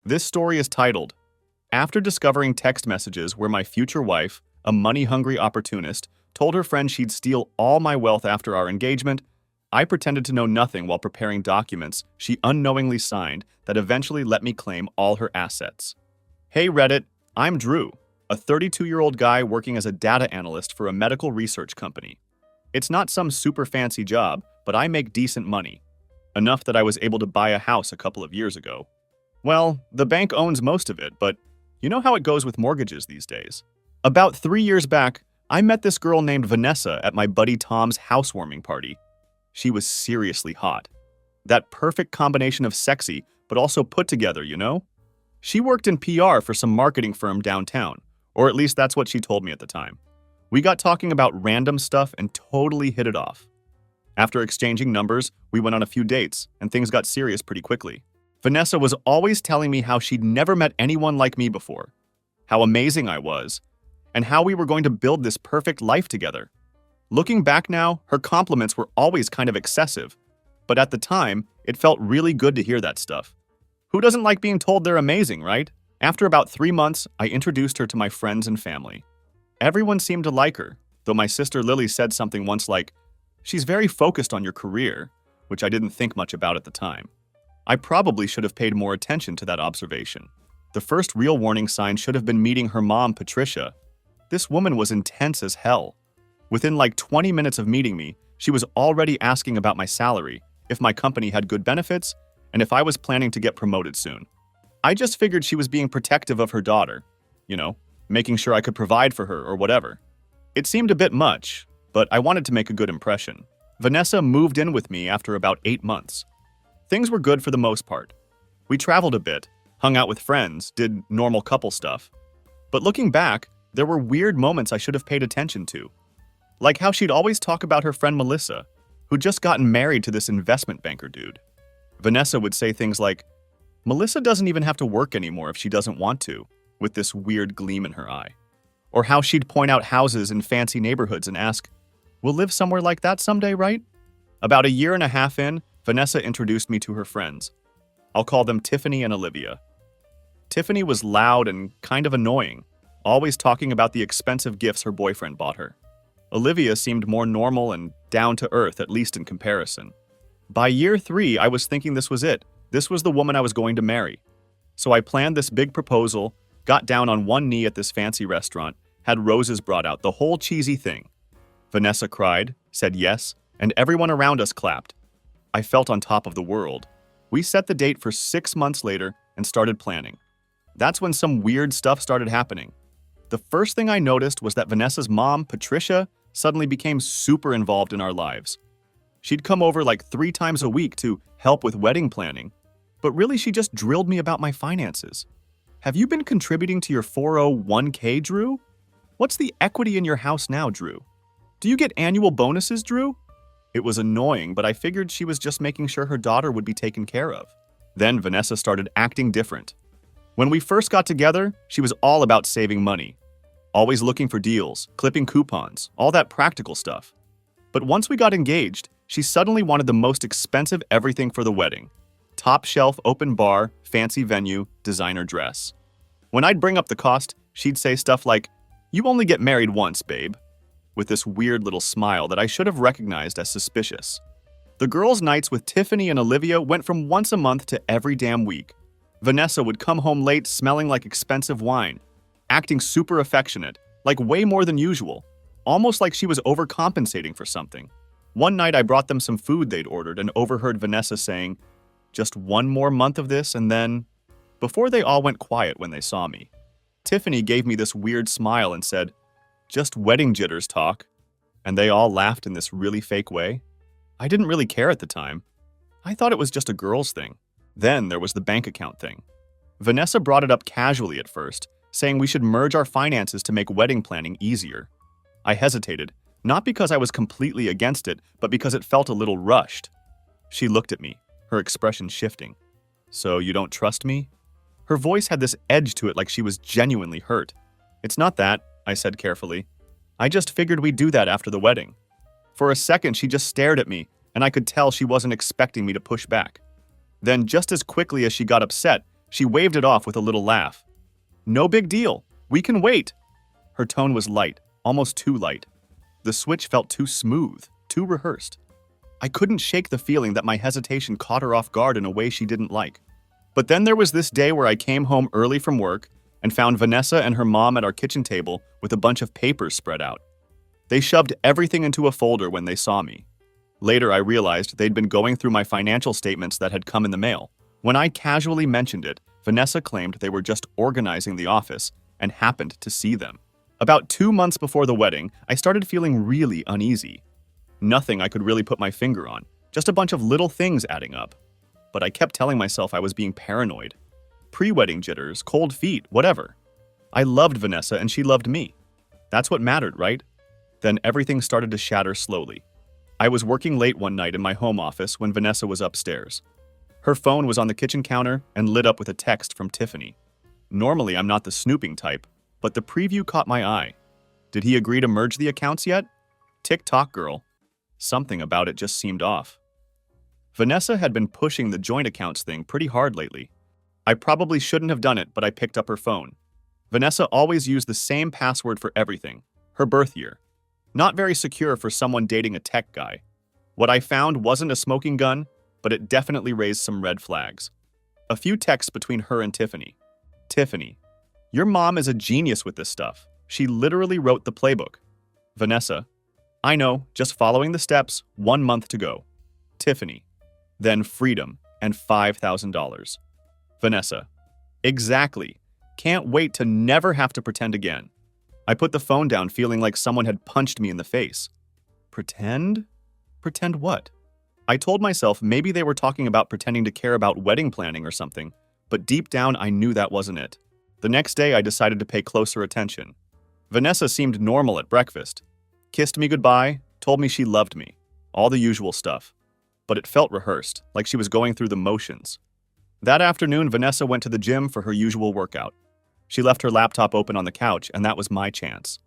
This story is titled, After Discovering Text Messages Where My Future Wife, a Money-Hungry Opportunist, Told Her Friend She'd Steal All My Wealth After Our Engagement, I pretended to know nothing while preparing documents she unknowingly signed that eventually let me claim all her assets. Hey Reddit, I'm Drew, a 32-year-old guy working as a data analyst for a medical research company. It's not some super fancy job, but I make decent money. Enough that I was able to buy a house a couple of years ago. Well, the bank owns most of it, but you know how it goes with mortgages these days. About 3 years back, I met this girl named Vanessa at my buddy Tom's housewarming party. She was seriously hot. That perfect combination of sexy, but also put together, you know? She worked in PR for some marketing firm downtown, or at least that's what she told me at the time. We got talking about random stuff and totally hit it off. After exchanging numbers, we went on a few dates, and things got serious pretty quickly. Vanessa was always telling me how she'd never met anyone like me before, how amazing I was, and how we were going to build this perfect life together. Looking back now, her compliments were always kind of excessive, but at the time, it felt really good to hear that stuff. Who doesn't like being told they're amazing, right? After about 3 months, I introduced her to my friends and family. Everyone seemed to like her, though my sister Lily said something once like, "She's very focused on your career," which I didn't think much about at the time. I probably should have paid more attention to that observation. The first real warning sign should have been meeting her mom, Patricia. This woman was intense as hell. Within like 20 minutes of meeting me, she was already asking about my salary, if my company had good benefits, and if I was planning to get promoted soon. I just figured she was being protective of her daughter, making sure I could provide for her or whatever. It seemed a bit much, but I wanted to make a good impression. Vanessa moved in with me after about 8 months. Things were good for the most part. We traveled a bit, hung out with friends, did normal couple stuff. But looking back, there were weird moments I should have paid attention to. Like how she'd always talk about her friend Melissa, who'd just gotten married to this investment banker dude. Vanessa would say things like, "Melissa doesn't even have to work anymore if she doesn't want to," with this weird gleam in her eye. Or how she'd point out houses in fancy neighborhoods and ask, "We'll live somewhere like that someday, right?" About a year and a half in, Vanessa introduced me to her friends. I'll call them Tiffany and Olivia. Tiffany was loud and kind of annoying, always talking about the expensive gifts her boyfriend bought her. Olivia seemed more normal and down to earth, at least in comparison. By year 3, I was thinking this was it. This was the woman I was going to marry. So I planned this big proposal, got down on one knee at this fancy restaurant, had roses brought out, the whole cheesy thing. Vanessa cried, said yes, and everyone around us clapped. I felt on top of the world. We set the date for 6 months later and started planning. That's when some weird stuff started happening. The first thing I noticed was that Vanessa's mom, Patricia, suddenly became super involved in our lives. She'd come over like 3 times a week to help with wedding planning, but really she just drilled me about my finances. "Have you been contributing to your 401k, Drew? What's the equity in your house now, Drew? Do you get annual bonuses, Drew?" It was annoying, but I figured she was just making sure her daughter would be taken care of. Then Vanessa started acting different. When we first got together, she was all about saving money. Always looking for deals, clipping coupons, all that practical stuff. But once we got engaged, she suddenly wanted the most expensive everything for the wedding. Top shelf open bar, fancy venue, designer dress. When I'd bring up the cost, she'd say stuff like, "You only get married once, babe," with this weird little smile that I should have recognized as suspicious. The girls' nights with Tiffany and Olivia went from once a month to every damn week. Vanessa would come home late smelling like expensive wine, acting super affectionate, like way more than usual, almost like she was overcompensating for something. One night I brought them some food they'd ordered and overheard Vanessa saying, "Just one more month of this and then..." Before they all went quiet when they saw me, Tiffany gave me this weird smile and said, "Just wedding jitters talk," and they all laughed in this really fake way. I didn't really care at the time. I thought it was just a girl's thing. Then there was the bank account thing. Vanessa brought it up casually at first, saying we should merge our finances to make wedding planning easier. I hesitated, not because I was completely against it, but because it felt a little rushed. She looked at me, her expression shifting. "So you don't trust me?" Her voice had this edge to it like she was genuinely hurt. "It's not that," I said carefully. "I just figured we'd do that after the wedding." For a second, she just stared at me, and I could tell she wasn't expecting me to push back. Then, just as quickly as she got upset, She waved it off with a little laugh. No big deal. We can wait. Her tone was light, almost too light. The switch felt too smooth, too rehearsed. I couldn't shake the feeling that my hesitation caught her off guard in a way she didn't like. But then there was this day where I came home early from work and found Vanessa and her mom at our kitchen table with a bunch of papers spread out. They shoved everything into a folder when they saw me. Later, I realized they'd been going through my financial statements that had come in the mail. When I casually mentioned it, Vanessa claimed they were just organizing the office and happened to see them. About 2 months before the wedding, I started feeling really uneasy. Nothing I could really put my finger on, just a bunch of little things adding up. But I kept telling myself I was being paranoid. Pre-wedding jitters, cold feet, whatever. I loved Vanessa and she loved me. That's what mattered, right? Then everything started to shatter slowly. I was working late one night in my home office when Vanessa was upstairs. Her phone was on the kitchen counter and lit up with a text from Tiffany. Normally, I'm not the snooping type, but the preview caught my eye. Did he agree to merge the accounts yet? TikTok girl. Something about it just seemed off. Vanessa had been pushing the joint accounts thing pretty hard lately. I probably shouldn't have done it, but I picked up her phone. Vanessa always used the same password for everything, her birth year. Not very secure for someone dating a tech guy. What I found wasn't a smoking gun, but it definitely raised some red flags. A few texts between her and Tiffany. Tiffany, your mom is a genius with this stuff. She literally wrote the playbook. Vanessa, I know, just following the steps, 1 month to go. Tiffany, then freedom and $5,000. Vanessa, exactly. Can't wait to never have to pretend again. I put the phone down feeling like someone had punched me in the face. Pretend? Pretend what? I told myself maybe they were talking about pretending to care about wedding planning or something, but deep down I knew that wasn't it. The next day I decided to pay closer attention. Vanessa seemed normal at breakfast. Kissed me goodbye, told me she loved me. All the usual stuff. But it felt rehearsed, like she was going through the motions. That afternoon, Vanessa went to the gym for her usual workout. She left her laptop open on the couch, and that was my chance.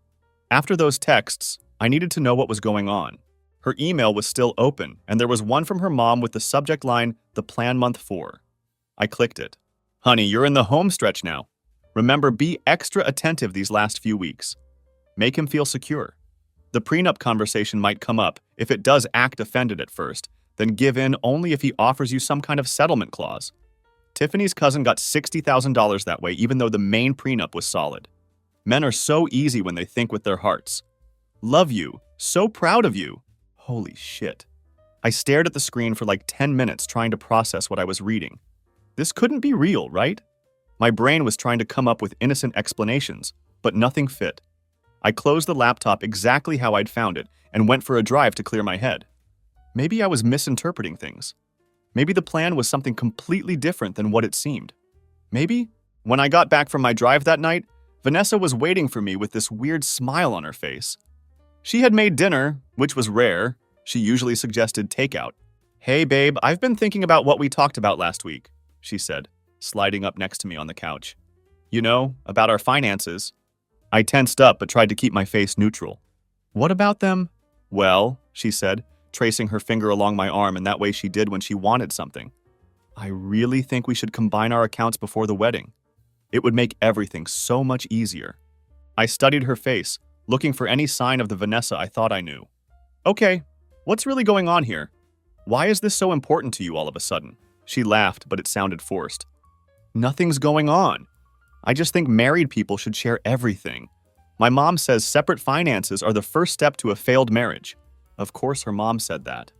After those texts, I needed to know what was going on. Her email was still open, and there was one from her mom with the subject line, "The plan month 4." I clicked it. Honey, you're in the home stretch now. Remember, be extra attentive these last few weeks. Make him feel secure. The prenup conversation might come up. If it does act offended at first, then give in only if he offers you some kind of settlement clause. Tiffany's cousin got $60,000 that way, even though the main prenup was solid. Men are so easy when they think with their hearts. Love you. So proud of you. Holy shit. I stared at the screen for like 10 minutes trying to process what I was reading. This couldn't be real, right? My brain was trying to come up with innocent explanations, but nothing fit. I closed the laptop exactly how I'd found it and went for a drive to clear my head. Maybe I was misinterpreting things. Maybe the plan was something completely different than what it seemed. Maybe, when I got back from my drive that night, Vanessa was waiting for me with this weird smile on her face. She had made dinner, which was rare. She usually suggested takeout. Hey babe, I've been thinking about what we talked about last week, she said, sliding up next to me on the couch. You know, about our finances. I tensed up but tried to keep my face neutral. What about them? Well, she said, tracing her finger along my arm in that way she did when she wanted something. I really think we should combine our accounts before the wedding. It would make everything so much easier. I studied her face, looking for any sign of the Vanessa I thought I knew. Okay, what's really going on here? Why is this so important to you all of a sudden? She laughed, but it sounded forced. Nothing's going on. I just think married people should share everything. My mom says separate finances are the first step to a failed marriage. Of course her mom said that.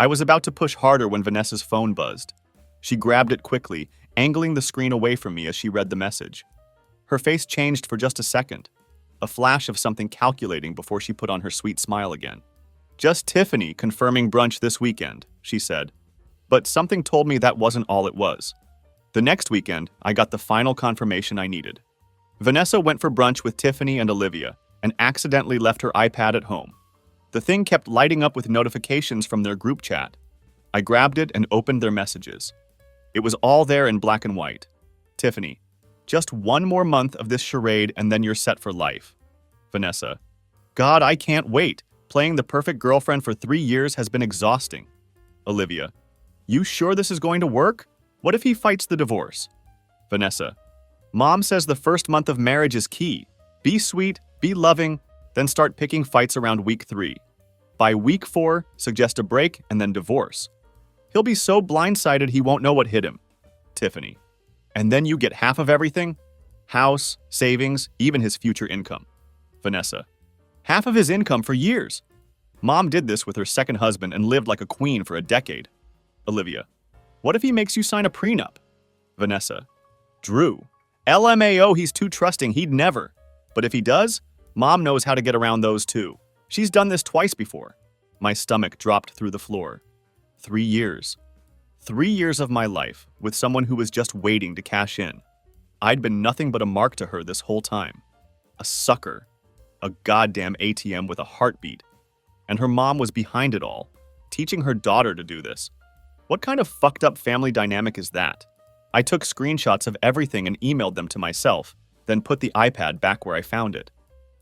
I was about to push harder when Vanessa's phone buzzed. She grabbed it quickly, angling the screen away from me as she read the message. Her face changed for just a second. A flash of something calculating before she put on her sweet smile again. Just Tiffany confirming brunch this weekend, she said. But something told me that wasn't all it was. The next weekend, I got the final confirmation I needed. Vanessa went for brunch with Tiffany and Olivia and accidentally left her iPad at home. The thing kept lighting up with notifications from their group chat. I grabbed it and opened their messages. It was all there in black and white. Tiffany, just 1 more month of this charade and then you're set for life. Vanessa, God, I can't wait. Playing the perfect girlfriend for 3 years has been exhausting. Olivia, you sure this is going to work? What if he fights the divorce? Vanessa. Mom says the first month of marriage is key. Be sweet, be loving, then start picking fights around week 3. By week 4, suggest a break and then divorce. He'll be so blindsided he won't know what hit him. Tiffany. And then you get half of everything? House, savings, even his future income. Vanessa. Half of his income for years. Mom did this with her second husband and lived like a queen for a decade. Olivia. What if he makes you sign a prenup? Vanessa. Drew. LMAO, he's too trusting, he'd never. But if he does, Mom knows how to get around those too. She's done this twice before. My stomach dropped through the floor. 3 years. 3 years of my life with someone who was just waiting to cash in. I'd been nothing but a mark to her this whole time. A sucker. A goddamn ATM with a heartbeat. And her mom was behind it all, teaching her daughter to do this. What kind of fucked up family dynamic is that? I took screenshots of everything and emailed them to myself, then put the iPad back where I found it.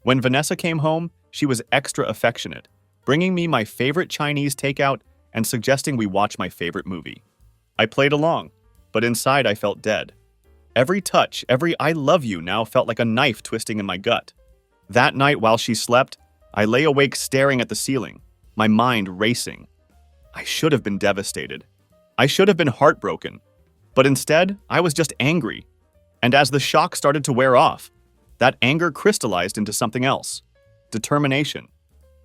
When Vanessa came home, she was extra affectionate, bringing me my favorite Chinese takeout and suggesting we watch my favorite movie. I played along, but inside I felt dead. Every touch, every I love you now felt like a knife twisting in my gut. That night while she slept, I lay awake staring at the ceiling, my mind racing. I should have been devastated. I should have been heartbroken. But instead, I was just angry. And as the shock started to wear off, that anger crystallized into something else. Determination.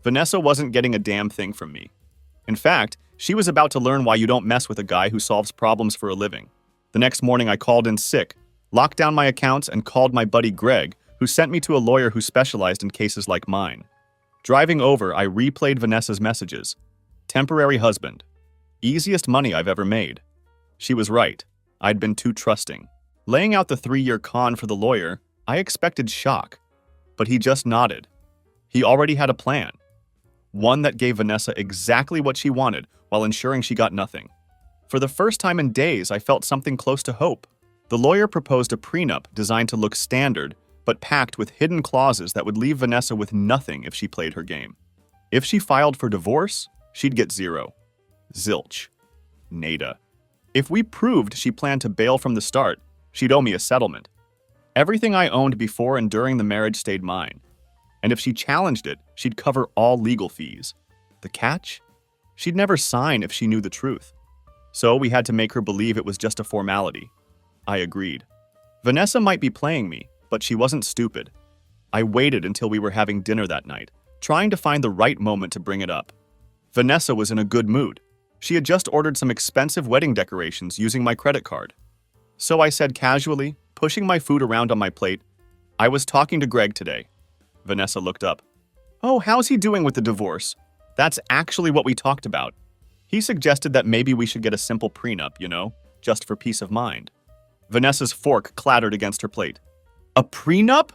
Vanessa wasn't getting a damn thing from me. In fact, she was about to learn why you don't mess with a guy who solves problems for a living. The next morning I called in sick, locked down my accounts, and called my buddy Greg, who sent me to a lawyer who specialized in cases like mine. Driving over, I replayed Vanessa's messages. Temporary husband. Easiest money I've ever made. She was right. I'd been too trusting. Laying out the 3-year con for the lawyer, I expected shock. But he just nodded. He already had a plan. One that gave Vanessa exactly what she wanted while ensuring she got nothing. For the first time in days, I felt something close to hope. The lawyer proposed a prenup designed to look standard, but packed with hidden clauses that would leave Vanessa with nothing if she played her game. If she filed for divorce, she'd get 0. Zilch. Nada. If we proved she planned to bail from the start, she'd owe me a settlement. Everything I owned before and during the marriage stayed mine. And if she challenged it, she'd cover all legal fees. The catch? She'd never sign if she knew the truth. So we had to make her believe it was just a formality. I agreed. Vanessa might be playing me, but she wasn't stupid. I waited until we were having dinner that night, trying to find the right moment to bring it up. Vanessa was in a good mood. She had just ordered some expensive wedding decorations using my credit card. So I said casually, pushing my food around on my plate, I was talking to Greg today. Vanessa looked up. Oh, how's he doing with the divorce? That's actually what we talked about. He suggested that maybe we should get a simple prenup, just for peace of mind. Vanessa's fork clattered against her plate. A prenup?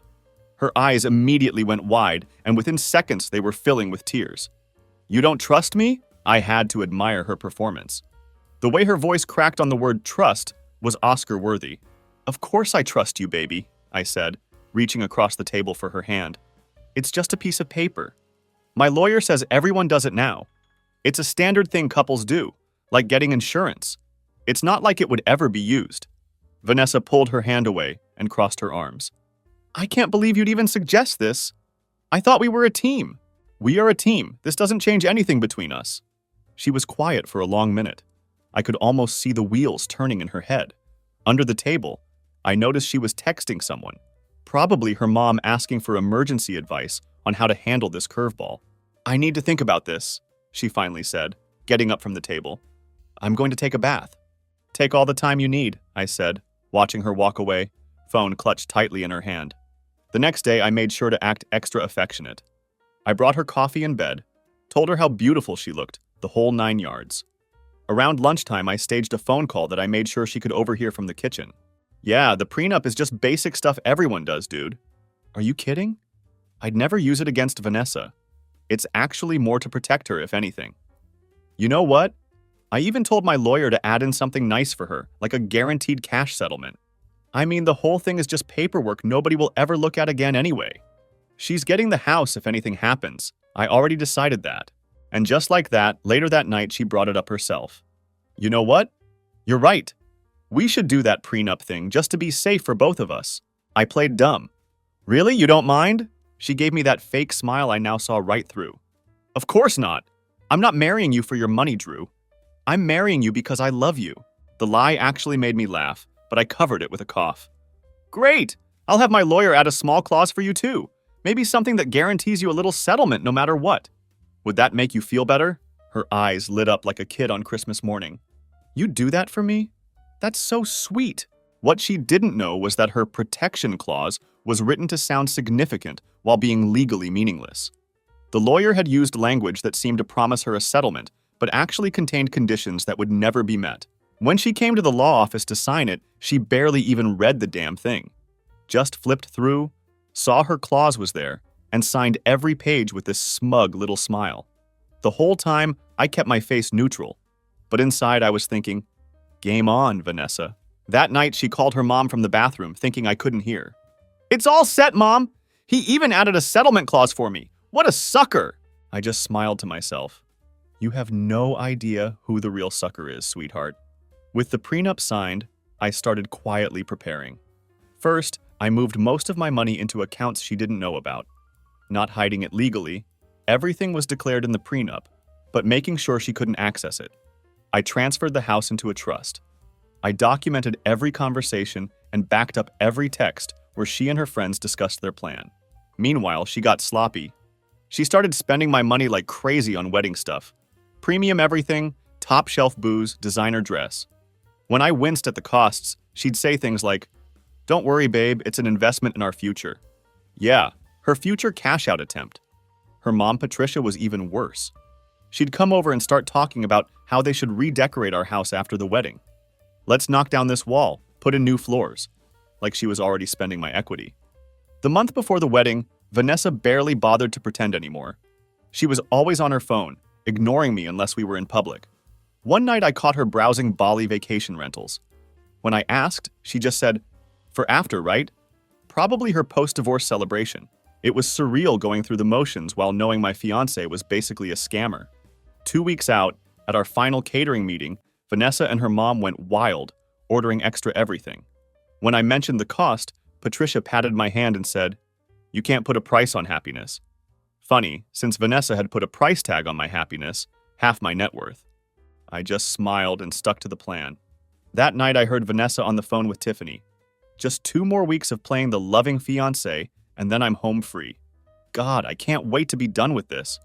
Her eyes immediately went wide, and within seconds they were filling with tears. You don't trust me? I had to admire her performance. The way her voice cracked on the word trust was Oscar-worthy. Of course I trust you, baby, I said, reaching across the table for her hand. It's just a piece of paper. My lawyer says everyone does it now. It's a standard thing couples do, like getting insurance. It's not like it would ever be used. Vanessa pulled her hand away and crossed her arms. I can't believe you'd even suggest this. I thought we were a team. We are a team. This doesn't change anything between us. She was quiet for a long minute. I could almost see the wheels turning in her head. Under the table, I noticed she was texting someone, probably her mom asking for emergency advice on how to handle this curveball. I need to think about this, she finally said, getting up from the table. I'm going to take a bath. Take all the time you need, I said, watching her walk away, phone clutched tightly in her hand. The next day, I made sure to act extra affectionate. I brought her coffee in bed, told her how beautiful she looked, the whole 9 yards. Around lunchtime, I staged a phone call that I made sure she could overhear from the kitchen. Yeah, the prenup is just basic stuff everyone does, dude. Are you kidding? I'd never use it against Vanessa. It's actually more to protect her, if anything. You know what? I even told my lawyer to add in something nice for her, like a guaranteed cash settlement. I mean, the whole thing is just paperwork nobody will ever look at again anyway. She's getting the house if anything happens. I already decided that. And just like that, later that night, she brought it up herself. You know what? You're right. We should do that prenup thing just to be safe for both of us. I played dumb. Really? You don't mind? She gave me that fake smile I now saw right through. Of course not. I'm not marrying you for your money, Drew. I'm marrying you because I love you. The lie actually made me laugh, but I covered it with a cough. Great! I'll have my lawyer add a small clause for you too. Maybe something that guarantees you a little settlement no matter what. Would that make you feel better? Her eyes lit up like a kid on Christmas morning. You'd do that for me? That's so sweet. What she didn't know was that her protection clause was written to sound significant while being legally meaningless. The lawyer had used language that seemed to promise her a settlement, but actually contained conditions that would never be met. When she came to the law office to sign it, she barely even read the damn thing. Just flipped through, saw her clause was there, and signed every page with this smug little smile. The whole time, I kept my face neutral, but inside I was thinking, game on, Vanessa. That night, she called her mom from the bathroom, thinking I couldn't hear. It's all set, Mom! He even added a settlement clause for me. What a sucker! I just smiled to myself. You have no idea who the real sucker is, sweetheart. With the prenup signed, I started quietly preparing. First, I moved most of my money into accounts she didn't know about. Not hiding it legally, everything was declared in the prenup, but making sure she couldn't access it. I transferred the house into a trust. I documented every conversation and backed up every text where she and her friends discussed their plan. Meanwhile, she got sloppy. She started spending my money like crazy on wedding stuff. Premium everything, top shelf booze, designer dress. When I winced at the costs, she'd say things like, "Don't worry, babe, it's an investment in our future." Yeah, her future cash-out attempt. Her mom, Patricia, was even worse. She'd come over and start talking about how they should redecorate our house after the wedding. Let's knock down this wall, put in new floors. Like she was already spending my equity. The month before the wedding, Vanessa barely bothered to pretend anymore. She was always on her phone, ignoring me unless we were in public. One night I caught her browsing Bali vacation rentals. When I asked, she just said, "For after, right?" Probably her post-divorce celebration. It was surreal going through the motions while knowing my fiancé was basically a scammer. 2 weeks out, at our final catering meeting, Vanessa and her mom went wild, ordering extra everything. When I mentioned the cost, Patricia patted my hand and said, "You can't put a price on happiness." Funny, since Vanessa had put a price tag on my happiness, half my net worth. I just smiled and stuck to the plan. That night I heard Vanessa on the phone with Tiffany. Just 2 more weeks of playing the loving fiancé, and then I'm home free. God, I can't wait to be done with this.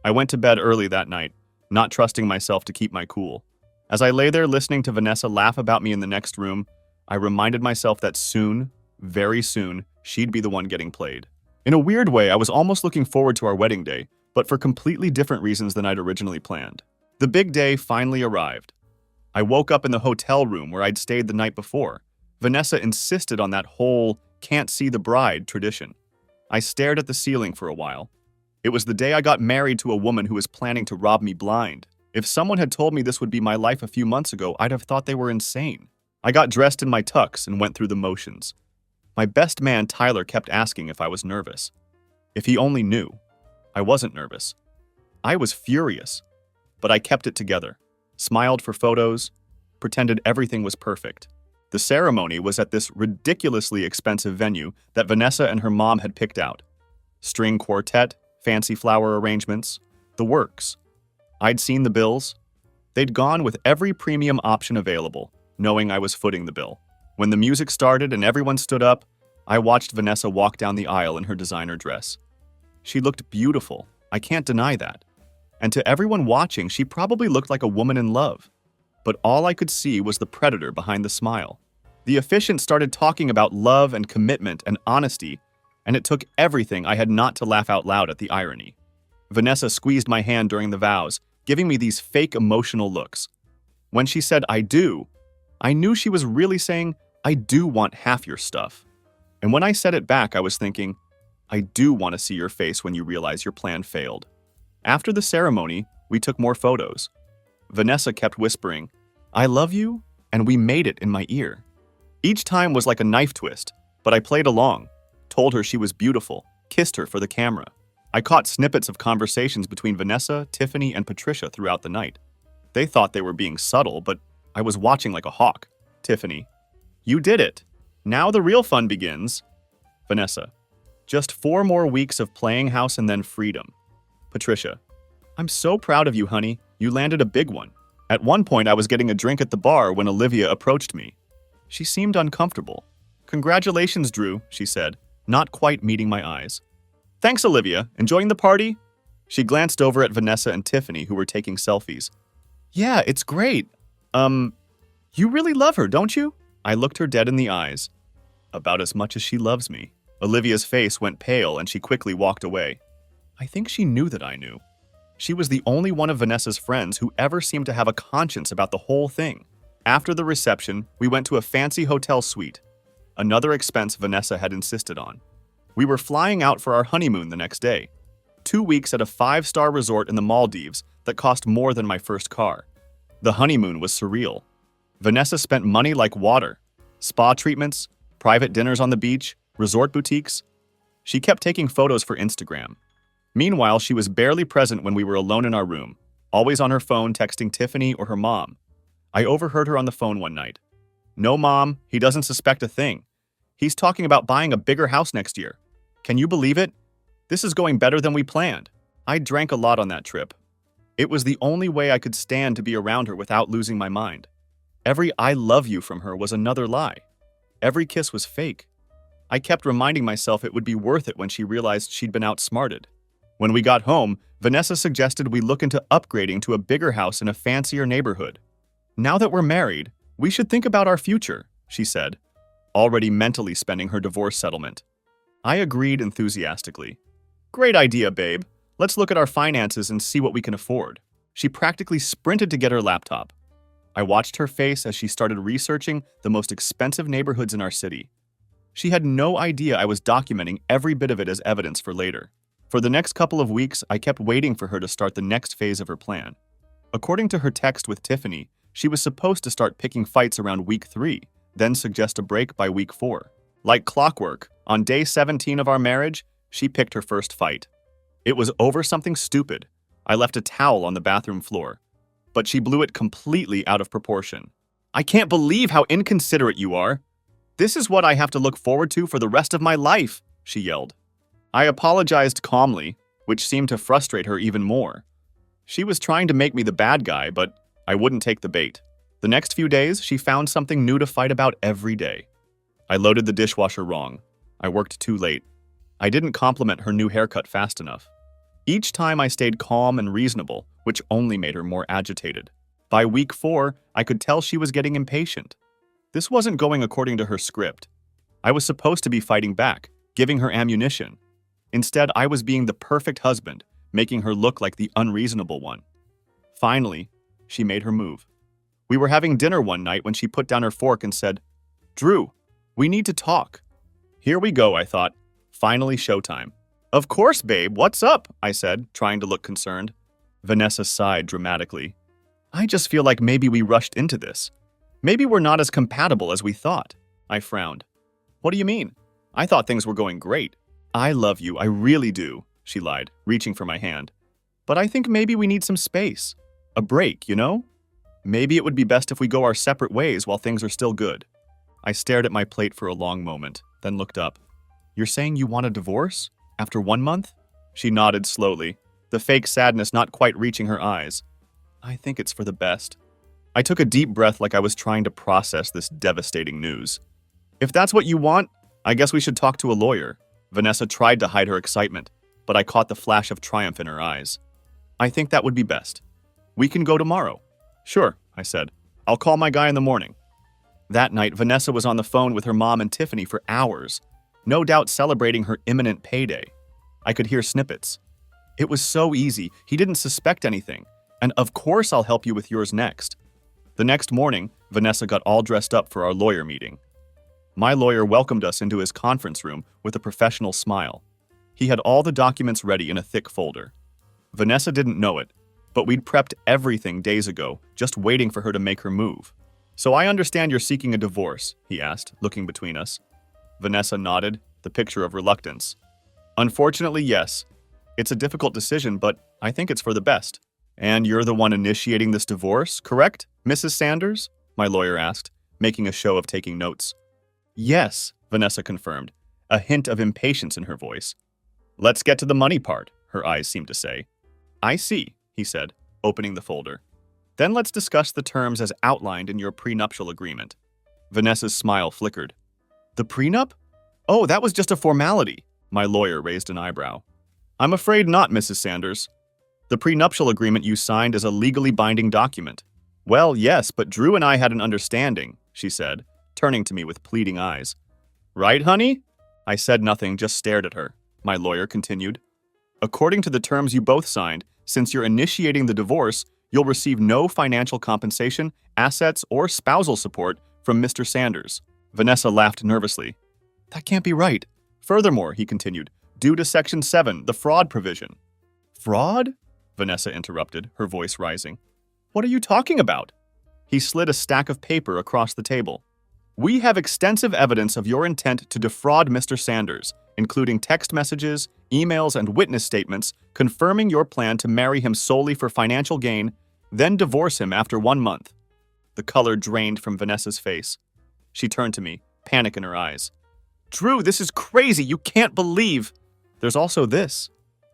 I went to bed early that night, not trusting myself to keep my cool. As I lay there listening to Vanessa laugh about me in the next room, I reminded myself that soon, very soon, she'd be the one getting played. In a weird way, I was almost looking forward to our wedding day, but for completely different reasons than I'd originally planned. The big day finally arrived. I woke up in the hotel room where I'd stayed the night before. Vanessa insisted on that whole "can't see the bride" tradition. I stared at the ceiling for a while. It was the day I got married to a woman who was planning to rob me blind. If someone had told me this would be my life a few months ago, I'd have thought they were insane. I got dressed in my tux and went through the motions. My best man, Tyler, kept asking if I was nervous. If he only knew. I wasn't nervous. I was furious. But I kept it together, smiled for photos, pretended everything was perfect. The ceremony was at this ridiculously expensive venue that Vanessa and her mom had picked out. String quartet, fancy flower arrangements, the works. I'd seen the bills. They'd gone with every premium option available, knowing I was footing the bill. When the music started and everyone stood up, I watched Vanessa walk down the aisle in her designer dress. She looked beautiful, I can't deny that. And to everyone watching, she probably looked like a woman in love. But all I could see was the predator behind the smile. The officiant started talking about love and commitment and honesty, and it took everything I had not to laugh out loud at the irony. Vanessa squeezed my hand during the vows, giving me these fake emotional looks. When she said, "I do," I knew she was really saying, "I do want half your stuff." And when I said it back, I was thinking, "I do want to see your face when you realize your plan failed." After the ceremony, we took more photos. Vanessa kept whispering, "I love you," and we made it in my ear. Each time was like a knife twist, but I played along, told her she was beautiful, kissed her for the camera. I caught snippets of conversations between Vanessa, Tiffany, and Patricia throughout the night. They thought they were being subtle, but I was watching like a hawk. Tiffany. You did it. Now the real fun begins. Vanessa. Just 4 more weeks of playing house and then freedom. Patricia. I'm so proud of you, honey. You landed a big one. At one point, I was getting a drink at the bar when Olivia approached me. She seemed uncomfortable. Congratulations, Drew, she said, not quite meeting my eyes. Thanks, Olivia. Enjoying the party? She glanced over at Vanessa and Tiffany, who were taking selfies. Yeah, it's great. You really love her, don't you? I looked her dead in the eyes. About as much as she loves me. Olivia's face went pale and she quickly walked away. I think she knew that I knew. She was the only one of Vanessa's friends who ever seemed to have a conscience about the whole thing. After the reception, we went to a fancy hotel suite. Another expense Vanessa had insisted on. We were flying out for our honeymoon the next day. 2 weeks at a 5-star resort in the Maldives that cost more than my first car. The honeymoon was surreal. Vanessa spent money like water. Spa treatments, private dinners on the beach, resort boutiques. She kept taking photos for Instagram. Meanwhile, she was barely present when we were alone in our room, always on her phone texting Tiffany or her mom. I overheard her on the phone one night. No, Mom, he doesn't suspect a thing. He's talking about buying a bigger house next year. Can you believe it? This is going better than we planned. I drank a lot on that trip. It was the only way I could stand to be around her without losing my mind. Every I love you from her was another lie. Every kiss was fake. I kept reminding myself it would be worth it when she realized she'd been outsmarted. When we got home, Vanessa suggested we look into upgrading to a bigger house in a fancier neighborhood. Now that we're married, we should think about our future, she said, already mentally spending her divorce settlement. I agreed enthusiastically. Great idea, babe. Let's look at our finances and see what we can afford. She practically sprinted to get her laptop. I watched her face as she started researching the most expensive neighborhoods in our city. She had no idea I was documenting every bit of it as evidence for later. For the next couple of weeks, I kept waiting for her to start the next phase of her plan. According to her text with Tiffany, she was supposed to start picking fights around week 3, then suggest a break by week 4. Like clockwork, on day 17 of our marriage, she picked her first fight. It was over something stupid. I left a towel on the bathroom floor. But she blew it completely out of proportion. I can't believe how inconsiderate you are. This is what I have to look forward to for the rest of my life, she yelled. I apologized calmly, which seemed to frustrate her even more. She was trying to make me the bad guy, but I wouldn't take the bait. The next few days, she found something new to fight about every day. I loaded the dishwasher wrong. I worked too late. I didn't compliment her new haircut fast enough. Each time I stayed calm and reasonable, which only made her more agitated. By week 4, I could tell she was getting impatient. This wasn't going according to her script. I was supposed to be fighting back, giving her ammunition. Instead, I was being the perfect husband, making her look like the unreasonable one. Finally, she made her move. We were having dinner one night when she put down her fork and said, "Drew, we need to talk." Here we go, I thought. Finally showtime. Of course, babe, what's up? I said, trying to look concerned. Vanessa sighed dramatically. I just feel like maybe we rushed into this. Maybe we're not as compatible as we thought. I frowned. What do you mean? I thought things were going great. I love you, I really do, she lied, reaching for my hand. But I think maybe we need some space. A break, you know? Maybe it would be best if we go our separate ways while things are still good. I stared at my plate for a long moment, then looked up. You're saying you want a divorce? After 1 month? She nodded slowly, the fake sadness not quite reaching her eyes. I think it's for the best. I took a deep breath like I was trying to process this devastating news. If that's what you want, I guess we should talk to a lawyer. Vanessa tried to hide her excitement, but I caught the flash of triumph in her eyes. I think that would be best. We can go tomorrow. Sure, I said. I'll call my guy in the morning. That night, Vanessa was on the phone with her mom and Tiffany for hours, no doubt celebrating her imminent payday. I could hear snippets. It was so easy, he didn't suspect anything, and of course I'll help you with yours next. The next morning, Vanessa got all dressed up for our lawyer meeting. My lawyer welcomed us into his conference room with a professional smile. He had all the documents ready in a thick folder. Vanessa didn't know it, but we'd prepped everything days ago, just waiting for her to make her move. So I understand you're seeking a divorce, he asked, looking between us. Vanessa nodded, the picture of reluctance. Unfortunately, yes. It's a difficult decision, but I think it's for the best. And you're the one initiating this divorce, correct, Mrs. Sanders? My lawyer asked, making a show of taking notes. Yes, Vanessa confirmed, a hint of impatience in her voice. Let's get to the money part, her eyes seemed to say. I see, he said, opening the folder. Then let's discuss the terms as outlined in your prenuptial agreement. Vanessa's smile flickered. The prenup? Oh, that was just a formality. My lawyer raised an eyebrow. I'm afraid not, Mrs. Sanders. The prenuptial agreement you signed is a legally binding document. Well, yes, but Drew and I had an understanding, she said, turning to me with pleading eyes. Right, honey? I said nothing, just stared at her. My lawyer continued. According to the terms you both signed, since you're initiating the divorce, you'll receive no financial compensation, assets, or spousal support from Mr. Sanders. Vanessa laughed nervously. That can't be right. Furthermore, he continued, due to Section 7, the fraud provision. Fraud? Vanessa interrupted, her voice rising. What are you talking about? He slid a stack of paper across the table. We have extensive evidence of your intent to defraud Mr. Sanders, including text messages, emails, and witness statements confirming your plan to marry him solely for financial gain, then divorce him after 1 month. The color drained from Vanessa's face. She turned to me, panic in her eyes. Drew, this is crazy. You can't believe. There's also this,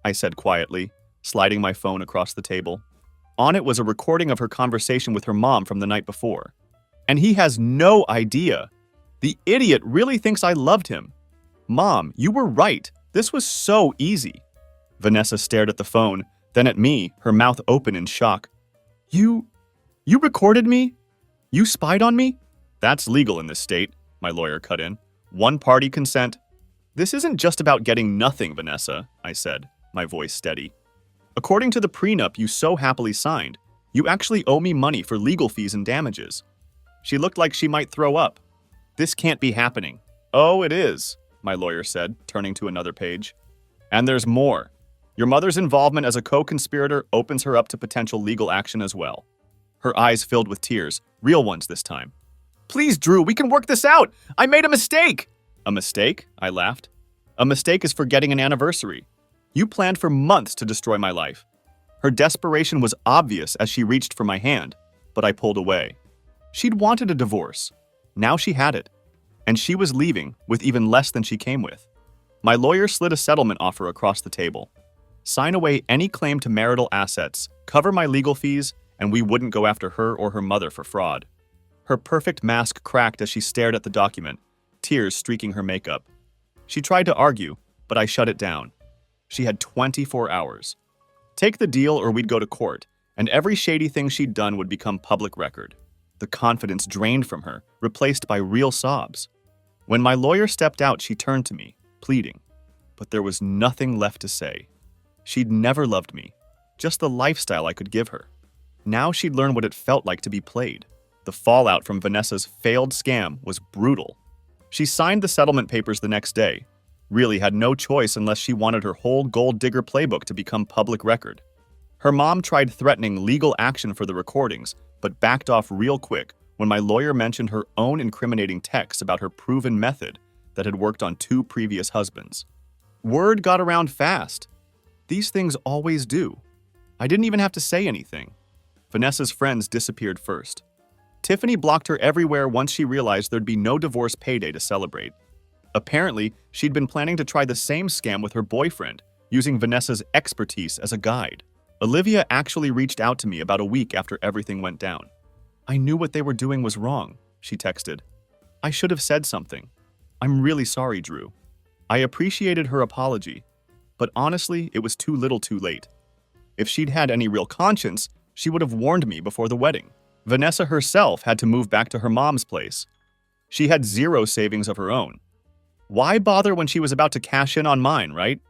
I said quietly, sliding my phone across the table. On it was a recording of her conversation with her mom from the night before. And he has no idea. The idiot really thinks I loved him. Mom, you were right. This was so easy. Vanessa stared at the phone, then at me, her mouth open in shock. You recorded me? You spied on me? That's legal in this state, my lawyer cut in. One-party consent. This isn't just about getting nothing, Vanessa, I said, my voice steady. According to the prenup you so happily signed, you actually owe me money for legal fees and damages. She looked like she might throw up. This can't be happening. Oh, it is, my lawyer said, turning to another page. And there's more. Your mother's involvement as a co-conspirator opens her up to potential legal action as well. Her eyes filled with tears, real ones this time. Please, Drew, we can work this out. I made a mistake. A mistake? I laughed. A mistake is forgetting an anniversary. You planned for months to destroy my life. Her desperation was obvious as she reached for my hand, but I pulled away. She'd wanted a divorce. Now she had it. And she was leaving with even less than she came with. My lawyer slid a settlement offer across the table. Sign away any claim to marital assets, cover my legal fees, and we wouldn't go after her or her mother for fraud. Her perfect mask cracked as she stared at the document, tears streaking her makeup. She tried to argue, but I shut it down. She had 24 hours. Take the deal or we'd go to court, and every shady thing she'd done would become public record. The confidence drained from her, replaced by real sobs. When my lawyer stepped out, she turned to me, pleading. But there was nothing left to say. She'd never loved me, just the lifestyle I could give her. Now she'd learn what it felt like to be played. The fallout from Vanessa's failed scam was brutal. She signed the settlement papers the next day. Really had no choice unless she wanted her whole gold digger playbook to become public record. Her mom tried threatening legal action for the recordings, but backed off real quick when my lawyer mentioned her own incriminating texts about her proven method that had worked on 2 previous husbands. Word got around fast. These things always do. I didn't even have to say anything. Vanessa's friends disappeared first. Tiffany blocked her everywhere once she realized there'd be no divorce payday to celebrate. Apparently, she'd been planning to try the same scam with her boyfriend, using Vanessa's expertise as a guide. Olivia actually reached out to me about a week after everything went down. I knew what they were doing was wrong, she texted. I should have said something. I'm really sorry, Drew. I appreciated her apology, but honestly, it was too little too late. If she'd had any real conscience, she would have warned me before the wedding. Vanessa herself had to move back to her mom's place. She had 0 savings of her own. Why bother when she was about to cash in on mine, right?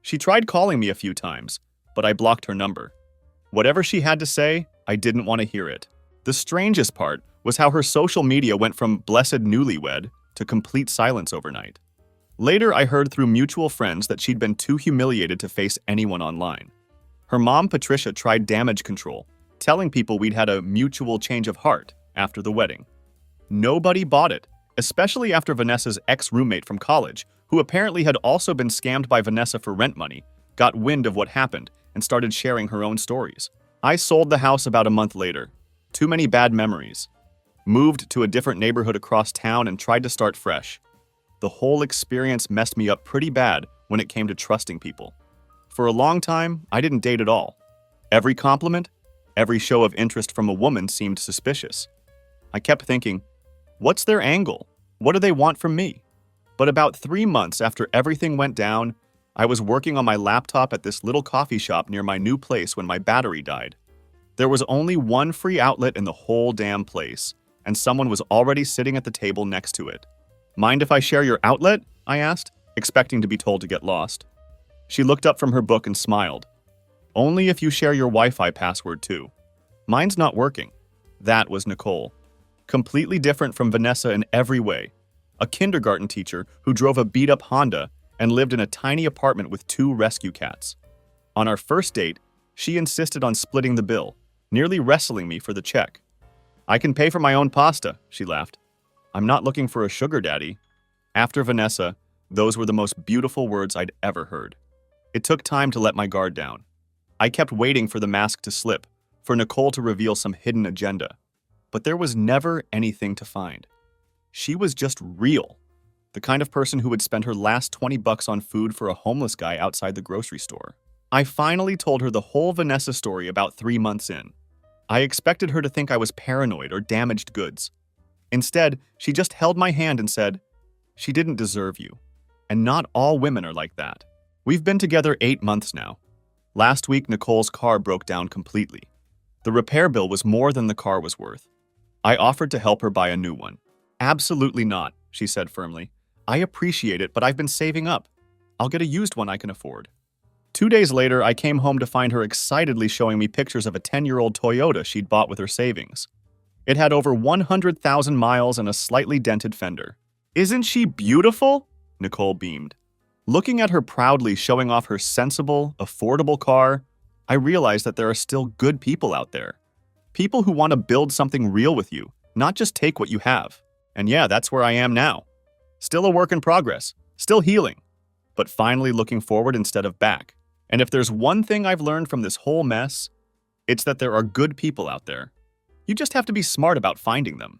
She tried calling me a few times, but I blocked her number. Whatever she had to say, I didn't want to hear it. The strangest part was how her social media went from blessed newlywed to complete silence overnight. Later, I heard through mutual friends that she'd been too humiliated to face anyone online. Her mom, Patricia, tried damage control, telling people we'd had a mutual change of heart after the wedding. Nobody bought it, especially after Vanessa's ex-roommate from college, who apparently had also been scammed by Vanessa for rent money, got wind of what happened and started sharing her own stories. I sold the house about a month later. Too many bad memories. moved to a different neighborhood across town, and tried to start fresh. The whole experience messed me up pretty bad when it came to trusting people. For a long time, I didn't date at all. Every compliment, every show of interest from a woman seemed suspicious. I kept thinking, what's their angle? What do they want from me? But about 3 months after everything went down, I was working on my laptop at this little coffee shop near my new place when my battery died. There was only one free outlet in the whole damn place, and someone was already sitting at the table next to it. Mind if I share your outlet? I asked, expecting to be told to get lost. She looked up from her book and smiled. Only if you share your Wi-Fi password too. Mine's not working. That was Nicole. Completely different from Vanessa in every way. A kindergarten teacher who drove a beat-up Honda and lived in a tiny apartment with 2 rescue cats. On our first date, she insisted on splitting the bill, nearly wrestling me for the check. I can pay for my own pasta, she laughed. I'm not looking for a sugar daddy. After Vanessa, those were the most beautiful words I'd ever heard. It took time to let my guard down. I kept waiting for the mask to slip, for Nicole to reveal some hidden agenda. But there was never anything to find. She was just real. The kind of person who would spend her last $20 on food for a homeless guy outside the grocery store. I finally told her the whole Vanessa story about 3 months in. I expected her to think I was paranoid or damaged goods. Instead, she just held my hand and said, "She didn't deserve you. And not all women are like that." We've been together 8 months now. Last week, Nicole's car broke down completely. The repair bill was more than the car was worth. I offered to help her buy a new one. "Absolutely not," she said firmly. "I appreciate it, but I've been saving up. I'll get a used one I can afford." 2 days later, I came home to find her excitedly showing me pictures of a 10-year-old Toyota she'd bought with her savings. It had over 100,000 miles and a slightly dented fender. "Isn't she beautiful?" Nicole beamed. Looking at her proudly showing off her sensible, affordable car, I realized that there are still good people out there. People who want to build something real with you, not just take what you have. And yeah, that's where I am now. Still a work in progress, still healing, but finally looking forward instead of back. And if there's one thing I've learned from this whole mess, it's that there are good people out there. You just have to be smart about finding them.